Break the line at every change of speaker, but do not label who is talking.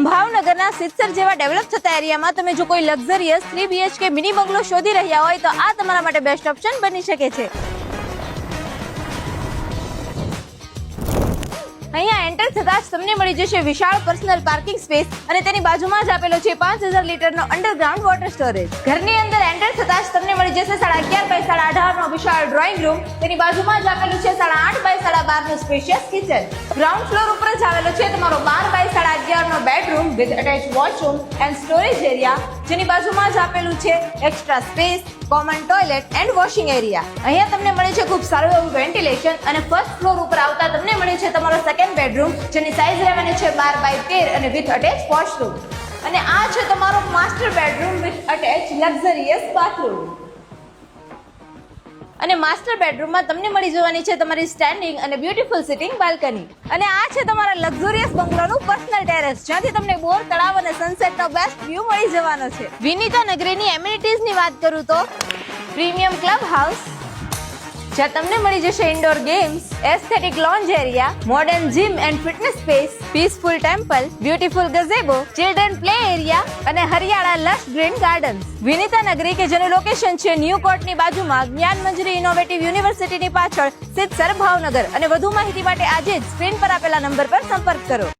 ભાવનગરના સિત્સર જેવા ડેવલપ થતા એરિયામાં તમે જો કોઈ લક્ઝરિયસ 3 BHK મિની બંગલો શોધી રહ્યા હોય તો આ તમારા માટે બેસ્ટ ઓપ્શન બની શકે છે. અહીંયા એન્ટર થતા જ તમને મળી જશે વિશાળ પર્સનલ પાર્કિંગ સ્પેસ અને તેની બાજુમાં જ આપેલો છે 5000 લીટરનો અંડરગ્રાઉન્ડ વોટર સ્ટોરેજ. ઘરની અંદર એન્ટર થતા જ તમને મળી જશે 11.5 બાય 18 નો વિશાળ ડ્રોઈંગ રૂમ. તેની બાજુમાં જ આપેલું છે 8.5 બાય 12 નું સ્પેશિયસ કિચન. ગ્રાઉન્ડ ફ્લોર ઉપર જ આવેલો છે તમારો 12 બાય 11 નો bedroom with attach washroom and storage area, જેની બાજુમાં જ આપેલું છે extra space, common toilet and washing area. અહીંયા તમને મળે છે ખૂબ સારું એવું વેન્ટિલેશન અને ફર્સ્ટ ફ્લોર ઉપર આવતા તમને મળે છે તમારો સેકન્ડ બેડરૂમ, જેની સાઇઝ રહેવાની છે 12 બાય 13 અને વિથ અટેચ વોશરૂમ. અને આ છે તમારો master bedroom with attach luxurious bathroom. અને માસ્ટર બેડરૂમમાં તમને મળી જવાની છે તમારી સ્ટેન્ડિંગ અને બ્યુટીફુલ સિટિંગ બાલ્કની. અને આ છે તમારા લક્ઝરિયસ બંગલોનું પર્સનલ ટેરેસ, જ્યાંથી તમને બોર તળાવ અને સનસેટનો બેસ્ટ વ્યૂ મળી જવાનો છે. વિનીતા નગરીની એમિનિટીઝની વાત કરું તો પ્રીમિયમ ક્લબ હાઉસ, જ્યાં તમને મળી જશે indoor games, aesthetic lounge area, modern gym and fitness space, peaceful temple, beautiful ગઝેબો, children play area અને હરિયાળા લશ ગ્રીન ગાર્ડન્સ. વિનીતા નગરી કે જેનું લોકેશન છે ન્યૂ કોર્ટની બાજુમાં જ્ઞાન મંજરી ઇનોવેટિવ યુનિવર્સિટીની પાછળ સિત્સર ભાવનગર. અને વધુ માહિતી માટે આજે જ સ્ક્રીન પર આપેલા નંબર પર સંપર્ક કરો.